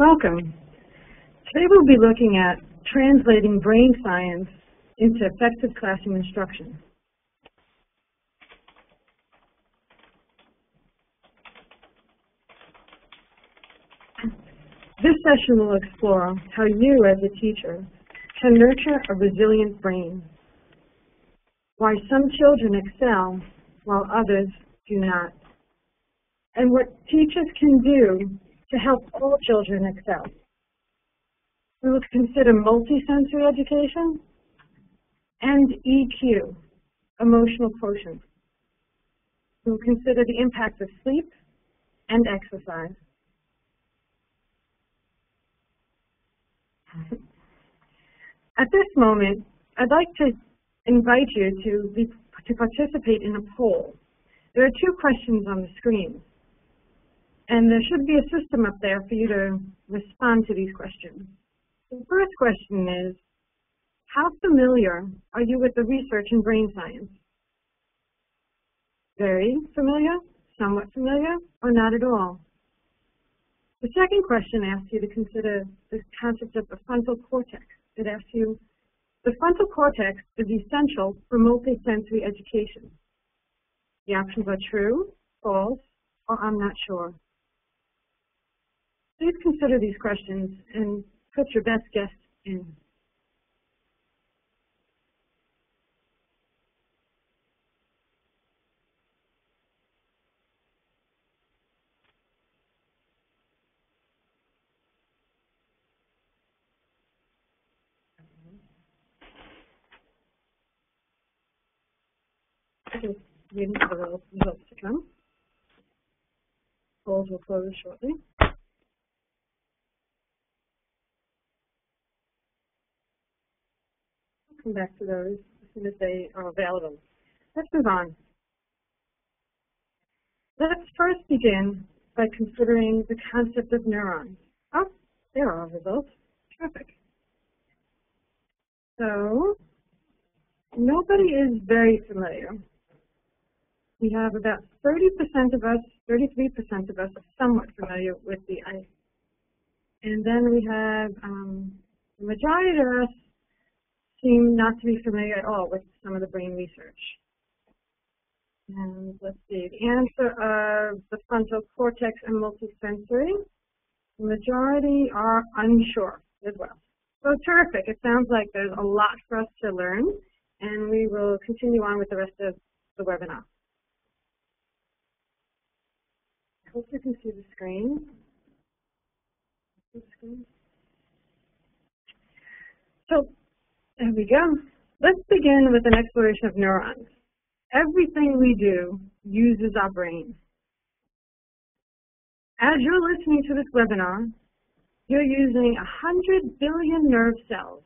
Welcome. Today we'll be looking at translating brain science into effective classroom instruction. This session will explore how you as a teacher can nurture a resilient brain, why some children excel while others do not, and what teachers can do to help all children excel. We will consider multisensory education and EQ, emotional quotient. We will consider the impact of sleep and exercise. At this moment, I'd like to invite you to participate in a poll. There are two questions on the screen, and there should be a system up there for you to respond to these questions. The first question is, how familiar are you with the research in brain science? Very familiar, somewhat familiar, or not at all? The second question asks you to consider the concept of the frontal cortex. It asks you, the frontal cortex is essential for multisensory education. The options are true, false, or I'm not sure. Please consider these questions and put your best guess in. Just waiting for the results to come. Polls will close shortly. I'll come back to those as soon as they are available. Let's move on. Let's first begin by considering the concept of neurons. Oh, there are results. Terrific. So, nobody is very familiar. We have about 30% of us, 33% of us are somewhat familiar with the ITEN. And then we have the majority of us seem not to be familiar at all with some of the brain research. And let's see, the answer of the frontal cortex and multisensory, the majority are unsure as well. So terrific, it sounds like there's a lot for us to learn, and we will continue on with the rest of the webinar. I hope you can see the screen. So, there we go. Let's begin with an exploration of neurons. Everything we do uses our brain. As you're listening to this webinar, you're using 100 billion nerve cells.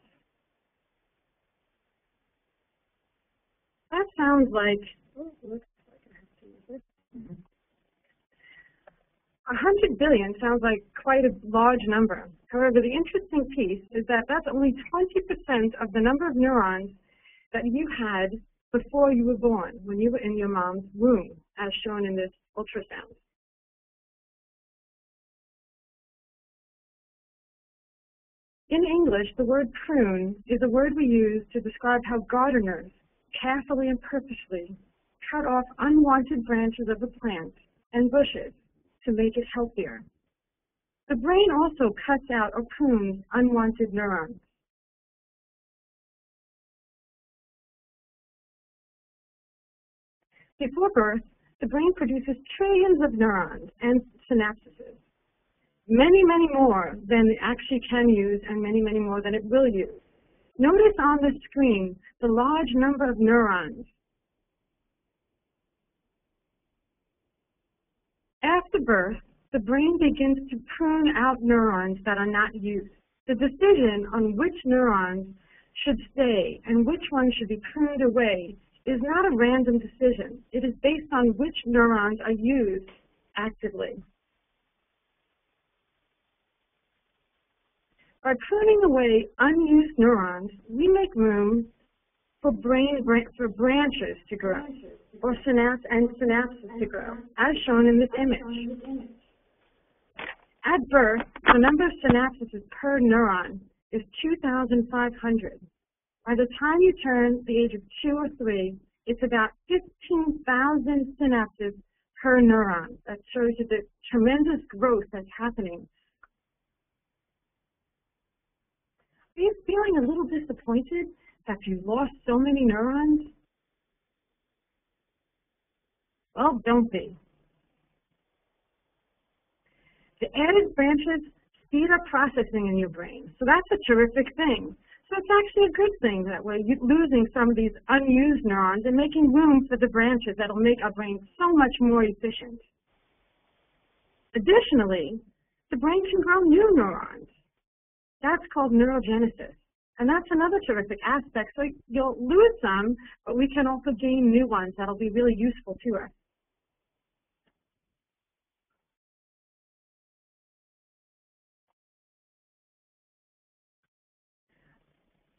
That sounds like, oh, looks like I have to use this. 100 billion sounds like quite a large number. However, the interesting piece is that that's only 20% of the number of neurons that you had before you were born, when you were in your mom's womb, as shown in this ultrasound. In English, the word prune is a word we use to describe how gardeners carefully and purposely cut off unwanted branches of a plant and bushes to make it healthier. The brain also cuts out or prunes unwanted neurons. Before birth, the brain produces trillions of neurons and synapses, many, many more than it actually can use and many, many more than it will use. Notice on the screen the large number of neurons. After birth, the brain begins to prune out neurons that are not used. The decision on which neurons should stay and which ones should be pruned away is not a random decision. It is based on which neurons are used actively. By pruning away unused neurons, we make room for branches to grow, or synapses to grow, as shown in this image. At birth, the number of synapses per neuron is 2,500. By the time you turn the age of 2 or 3, it's about 15,000 synapses per neuron. That shows you the tremendous growth that's happening. Are you feeling a little disappointed that you lost so many neurons? Well, don't be. The added branches speed up processing in your brain, so that's a terrific thing. So it's actually a good thing that we're losing some of these unused neurons and making room for the branches that'll make our brain so much more efficient. Additionally, the brain can grow new neurons. That's called neurogenesis, and that's another terrific aspect. So you'll lose some, but we can also gain new ones that'll be really useful to us.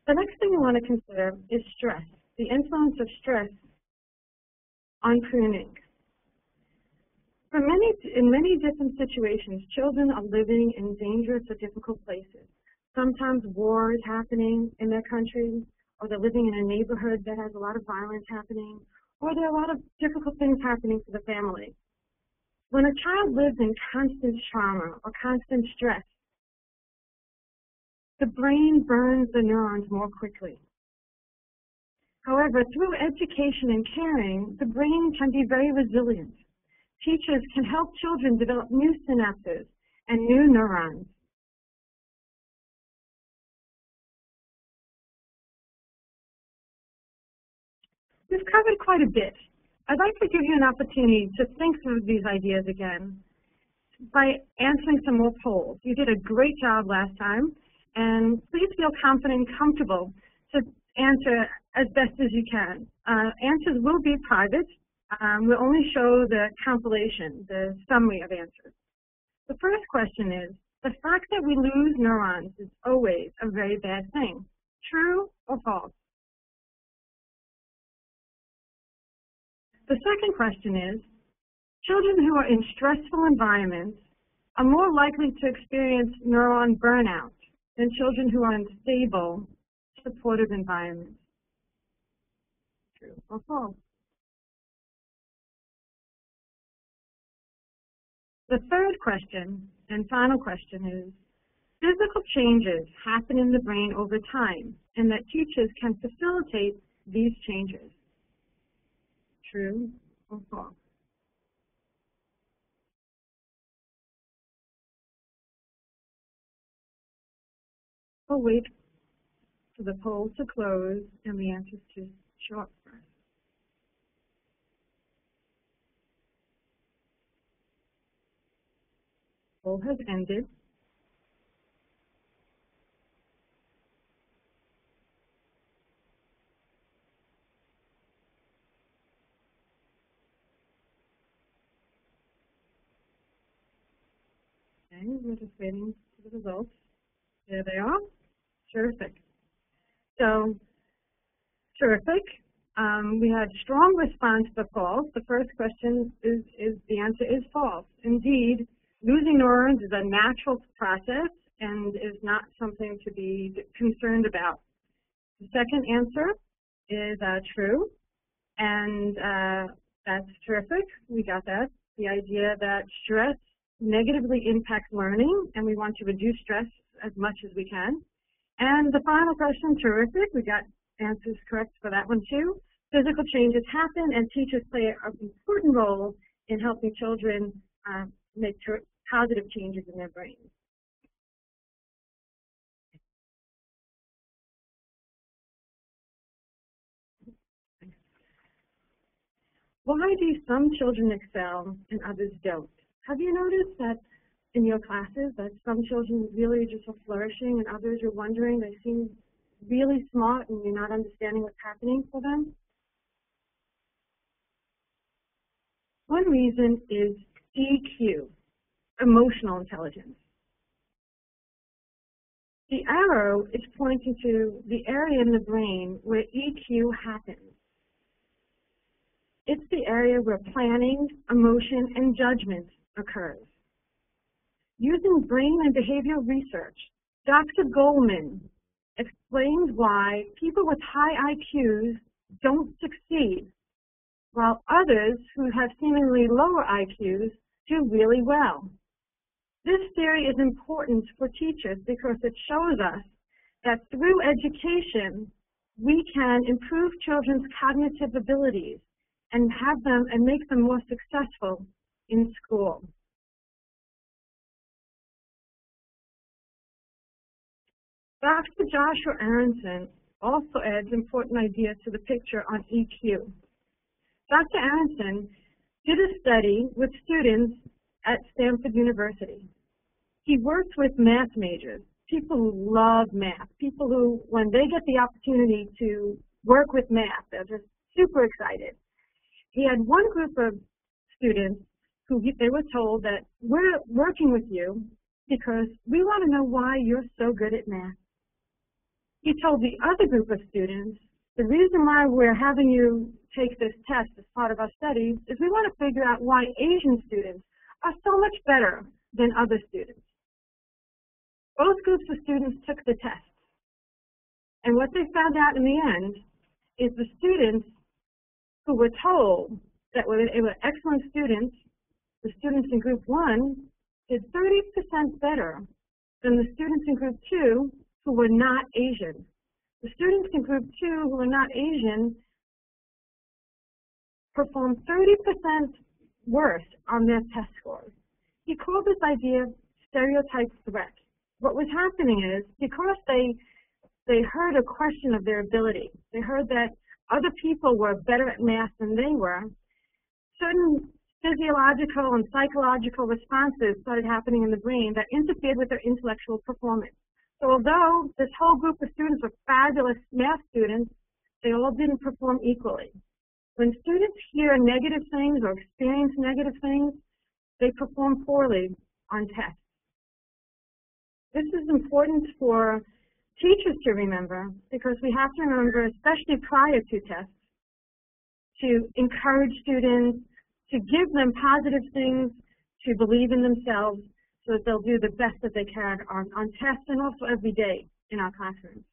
The next thing we want to consider is stress, the influence of stress on pruning. In many different situations, children are living in dangerous or difficult places. Sometimes war is happening in their country, or they're living in a neighborhood that has a lot of violence happening, or there are a lot of difficult things happening to the family. When a child lives in constant trauma or constant stress, the brain burns the neurons more quickly. However, through education and caring, the brain can be very resilient. Teachers can help children develop new synapses and new neurons. We've covered quite a bit. I'd like to give you an opportunity to think through these ideas again by answering some more polls. You did a great job last time, and please feel confident and comfortable to answer as best as you can. Answers will be private. We'll only show the compilation, the summary of answers. The first question is, the fact that we lose neurons is always a very bad thing. True or false? The second question is, children who are in stressful environments are more likely to experience neuron burnout than children who are in stable, supportive environments. True or false? The third question and final question is, physical changes happen in the brain over time, and that teachers can facilitate these changes. True or false? We'll wait for the poll to close and the answers to show up first. Poll has ended. Okay, we're just waiting for the results. There they are. Terrific. So, terrific. We had strong response for false. The first question is the answer is false. Indeed, losing neurons is a natural process and is not something to be concerned about. The second answer is true, and that's terrific. We got that. The idea that stress negatively impacts learning, and we want to reduce stress as much as we can. And the final question, terrific. We got answers correct for that one too. Physical changes happen, and teachers play an important role in helping children make positive changes in their brains. Why do some children excel and others don't? Have you noticed that in your classes that some children really just are flourishing and others you're wondering, they seem really smart and you're not understanding what's happening for them? One reason is EQ, emotional intelligence. The arrow is pointing to the area in the brain where EQ happens. It's the area where planning, emotion, and judgment occurs. Using brain and behavioral research, Dr. Goldman explains why people with high IQs don't succeed, while others who have seemingly lower IQs do really well. This theory is important for teachers because it shows us that through education, we can improve children's cognitive abilities and make them more successful in school. Dr. Joshua Aronson also adds important ideas to the picture on EQ. Dr. Aronson did a study with students at Stanford University. He worked with math majors, people who love math, people who, when they get the opportunity to work with math, they're just super excited. He had one group of students who they were told that we're working with you because we want to know why you're so good at math. He told the other group of students, the reason why we're having you take this test as part of our studies is we want to figure out why Asian students are so much better than other students. Both groups of students took the test. And what they found out in the end is the students who were told that they were excellent students, the students in group 1 did 30% better than the students in group 2 who were not Asian. The students in group 2 who were not Asian performed 30% worse on their test scores. He called this idea stereotype threat. What was happening is, because they heard a question of their ability, they heard that other people were better at math than they were, certain physiological and psychological responses started happening in the brain that interfered with their intellectual performance. So although this whole group of students were fabulous math students, they all didn't perform equally. When students hear negative things or experience negative things, they perform poorly on tests. This is important for teachers to remember because we have to remember, especially prior to tests, to encourage students, to give them positive things, to believe in themselves so that they'll do the best that they can on tests and also every day in our classrooms.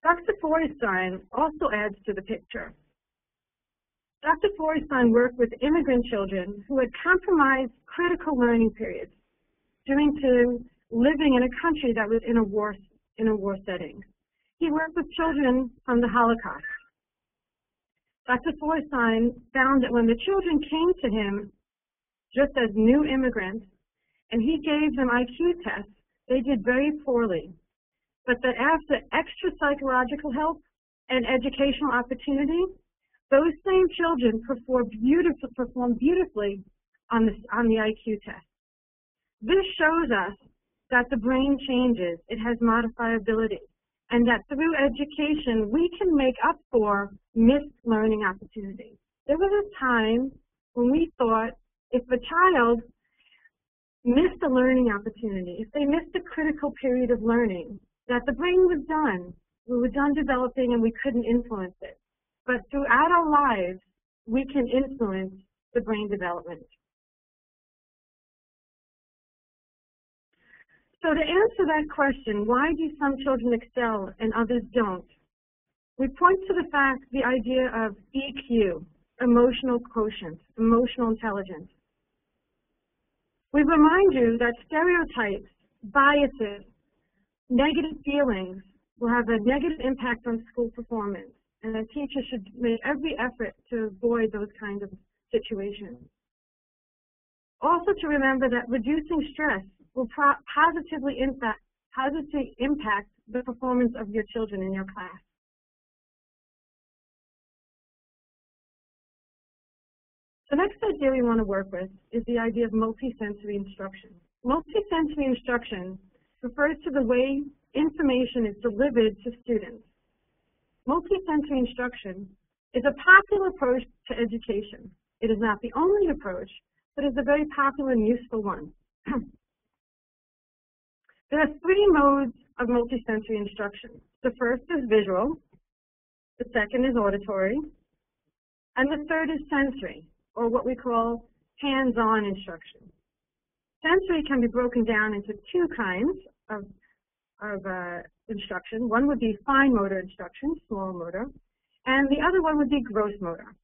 Dr. Feuerstein also adds to the picture. Dr. Feuerstein worked with immigrant children who had compromised critical learning periods due to living in a country that was in a war setting. He worked with children from the Holocaust. Dr. Feuerstein found that when the children came to him just as new immigrants and he gave them IQ tests, they did very poorly. But that after extra psychological help and educational opportunity, those same children performed beautifully on the IQ test. This shows us that the brain changes, it has modifiability, and that through education we can make up for missed learning opportunities. There was a time when we thought if a child missed a learning opportunity, if they missed a critical period of learning, that the brain was done. We were done developing and we couldn't influence it. But throughout our lives, we can influence the brain development. So to answer that question, why do some children excel and others don't? We point to the idea of EQ, emotional quotient, emotional intelligence. We remind you that stereotypes, biases, negative feelings will have a negative impact on school performance, and that teachers should make every effort to avoid those kinds of situations. Also to remember that reducing stress will positively impact the performance of your children in your class. The next idea we want to work with is the idea of multisensory instruction. Multisensory instruction refers to the way information is delivered to students. Multisensory instruction is a popular approach to education. It is not the only approach, but is a very popular and useful one. There are three modes of multisensory instruction. The first is visual, the second is auditory, and the third is sensory, or what we call hands-on instruction. Sensory can be broken down into two kinds of instruction. One would be fine motor instruction, small motor, and the other one would be gross motor.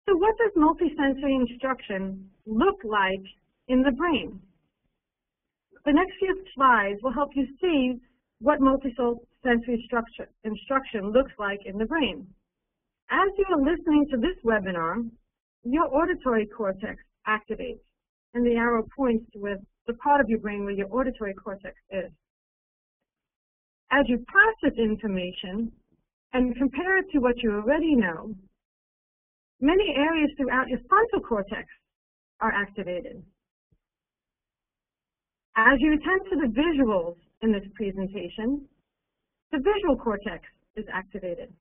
So what does multisensory instruction look like in the brain? The next few slides will help you see what multisensory instruction looks like in the brain. As you are listening to this webinar, your auditory cortex activates, and the arrow points to where the part of your brain where your auditory cortex is. As you process information and compare it to what you already know, many areas throughout your frontal cortex are activated. As you attend to the visuals in this presentation, the visual cortex is activated.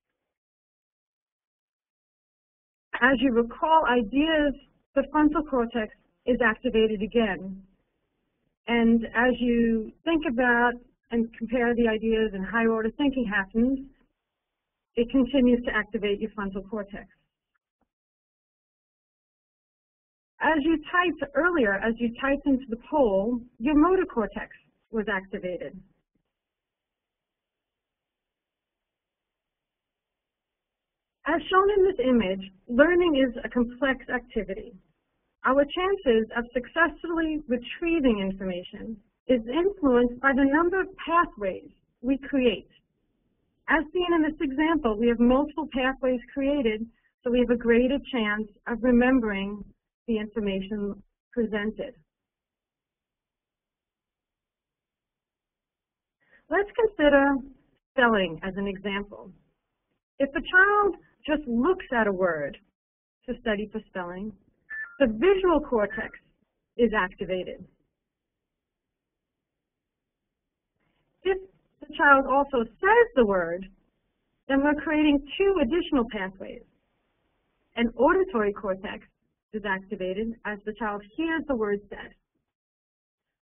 As you recall ideas, the frontal cortex is activated again. And as you think about and compare the ideas and higher order thinking happens, it continues to activate your frontal cortex. As you typed earlier, as you typed into the poll, your motor cortex was activated. As shown in this image, learning is a complex activity. Our chances of successfully retrieving information is influenced by the number of pathways we create. As seen in this example, we have multiple pathways created, so we have a greater chance of remembering the information presented. Let's consider spelling as an example. If a child just looks at a word to study for spelling, the visual cortex is activated. If the child also says the word, then we're creating two additional pathways. An auditory cortex is activated as the child hears the word said.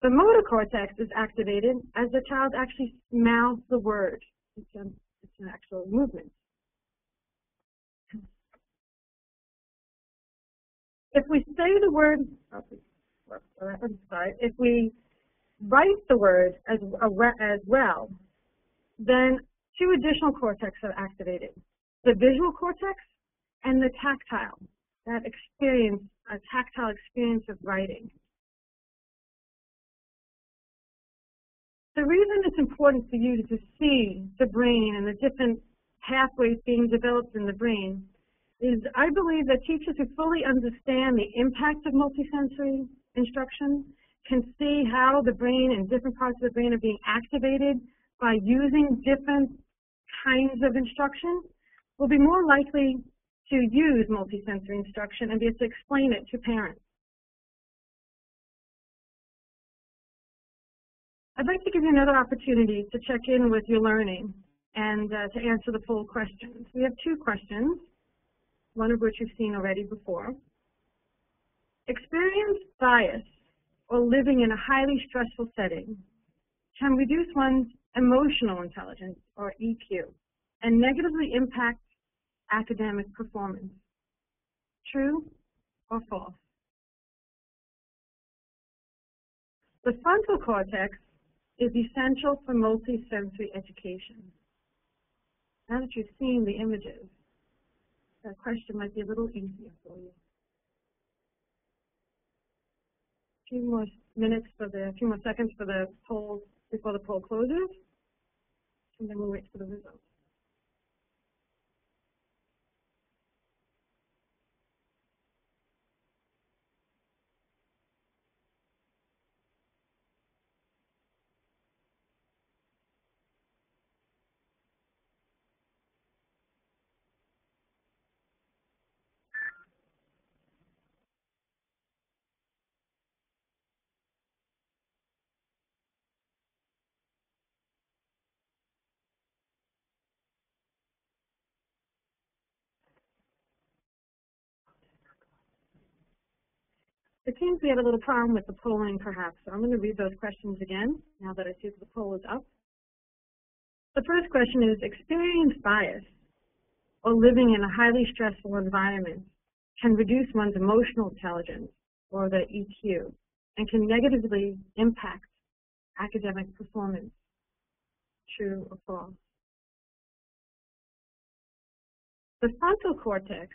The motor cortex is activated as the child actually mouths the word. It's an actual movement. If we say the word, if we write the word as well, then two additional cortex are activated. The visual cortex and the tactile, that experience, a tactile experience of writing. The reason it's important for you to see the brain and the different pathways being developed in the brain is I believe that teachers who fully understand the impact of multisensory instruction can see how the brain and different parts of the brain are being activated by using different kinds of instruction, will be more likely to use multisensory instruction and be able to explain it to parents. I'd like to give you another opportunity to check in with your learning and to answer the poll questions. We have two questions, one of which you've seen already before. Experience bias or living in a highly stressful setting can reduce one's emotional intelligence, or EQ, and negatively impact academic performance. True or false? The frontal cortex is essential for multisensory education. Now that you've seen the images, that question might be a little easier for you. A few more seconds for the poll before the poll closes, and then we'll wait for the results. It seems we had a little problem with the polling, perhaps, so I'm going to read those questions again, now that I see that the poll is up. The first question is, experience bias or living in a highly stressful environment can reduce one's emotional intelligence, or the EQ, and can negatively impact academic performance. True or false? The frontal cortex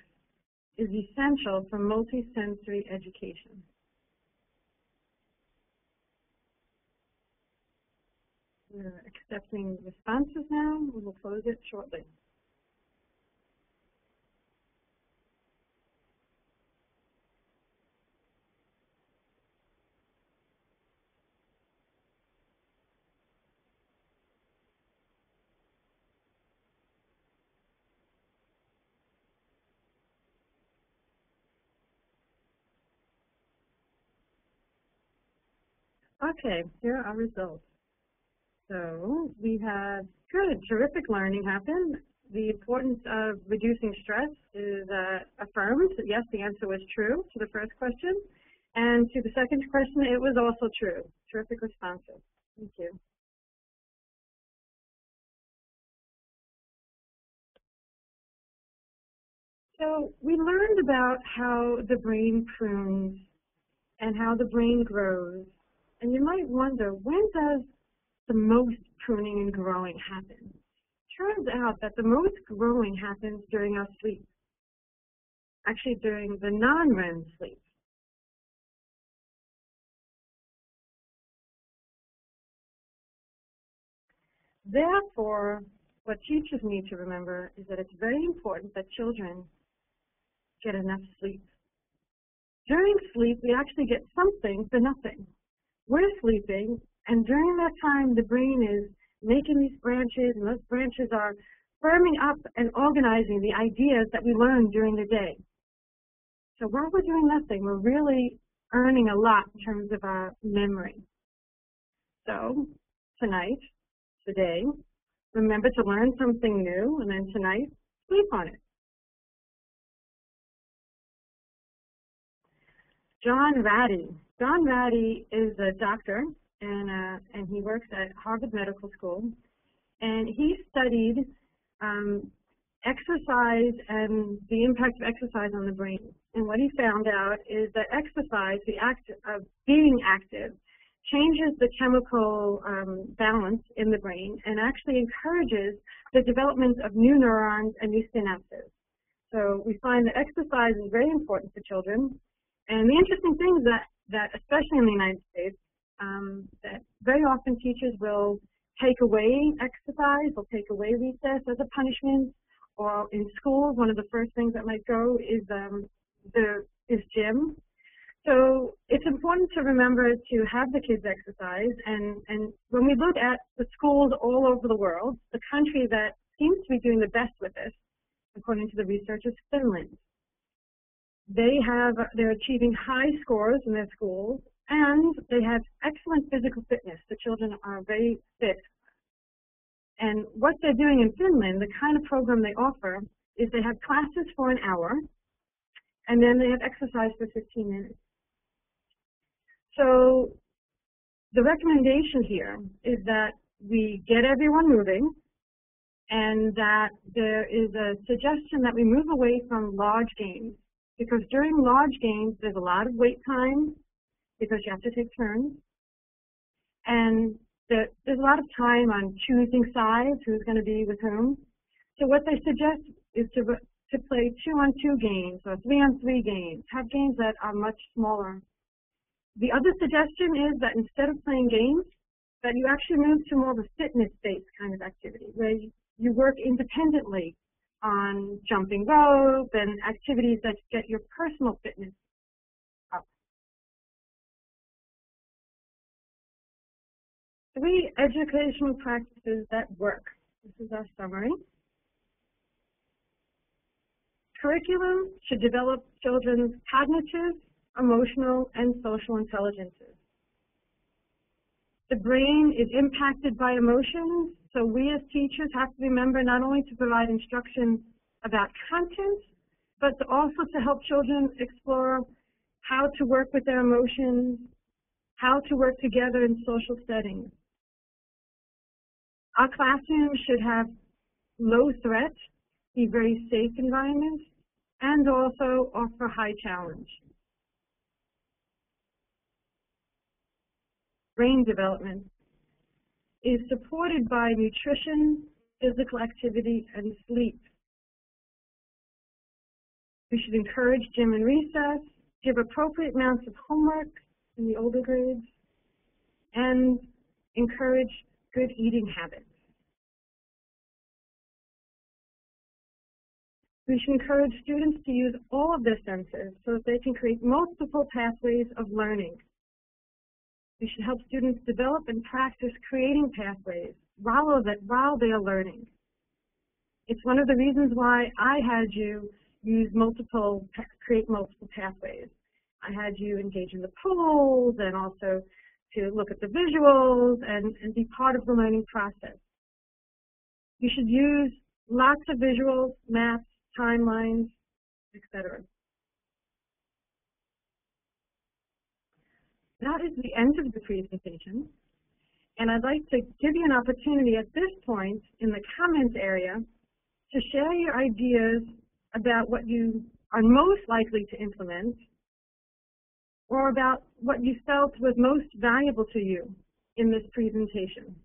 is essential for multisensory education. We're accepting responses now. We will close it shortly. Okay, here are our results. So we had good, terrific learning happen. The importance of reducing stress is affirmed. Yes, the answer was true to the first question. And to the second question, it was also true. Terrific responses. Thank you. So we learned about how the brain prunes and how the brain grows. And you might wonder, when does the most pruning and growing happen? Turns out that the most growing happens during our sleep, actually during the non-REM sleep. Therefore, what teachers need to remember is that it's very important that children get enough sleep. During sleep, we actually get something for nothing. We're sleeping, and during that time, the brain is making these branches, and those branches are firming up and organizing the ideas that we learned during the day. So while we're doing nothing, we're really earning a lot in terms of our memory. So tonight, today, remember to learn something new, and then tonight, sleep on it. John Ratty. John Ratty is a doctor, and he works at Harvard Medical School, and he studied exercise and the impact of exercise on the brain. And what he found out is that exercise, the act of being active, changes the chemical balance in the brain and actually encourages the development of new neurons and new synapses. So we find that exercise is very important for children. And the interesting thing is that especially in the United States, that very often teachers will take away exercise, will take away recess as a punishment, or in school, one of the first things that might go is gym. So it's important to remember to have the kids exercise, and when we look at the schools all over the world, the country that seems to be doing the best with this, according to the research, is Finland. They're achieving high scores in their schools, and they have excellent physical fitness. The children are very fit. And what they're doing in Finland, the kind of program they offer, is they have classes for an hour, and then they have exercise for 15 minutes. So the recommendation here is that we get everyone moving, and that there is a suggestion that we move away from large games, because during large games there's a lot of wait time because you have to take turns, and there's a lot of time on choosing sides, who's going to be with whom. So what they suggest is to play 2-on-2 games or 3-on-3 games, have games that are much smaller. The other suggestion is that instead of playing games, that you actually move to more of a fitness-based kind of activity, where you work independently on jumping rope and activities that get your personal fitness up. 3 educational practices that work. This is our summary. Curriculum should develop children's cognitive, emotional, and social intelligences. The brain is impacted by emotions, so we as teachers have to remember not only to provide instruction about content, but also to help children explore how to work with their emotions, how to work together in social settings. Our classroom should have low threat, be very safe environments, and also offer high challenge. Brain development is supported by nutrition, physical activity, and sleep. We should encourage gym and recess, give appropriate amounts of homework in the older grades, and encourage good eating habits. We should encourage students to use all of their senses so that they can create multiple pathways of learning. We should help students develop and practice creating pathways while they are learning. It's one of the reasons why I had you create multiple pathways. I had you engage in the polls and also to look at the visuals and be part of the learning process. You should use lots of visuals, maps, timelines, etc. That is the end of the presentation, and I'd like to give you an opportunity at this point in the comments area to share your ideas about what you are most likely to implement or about what you felt was most valuable to you in this presentation.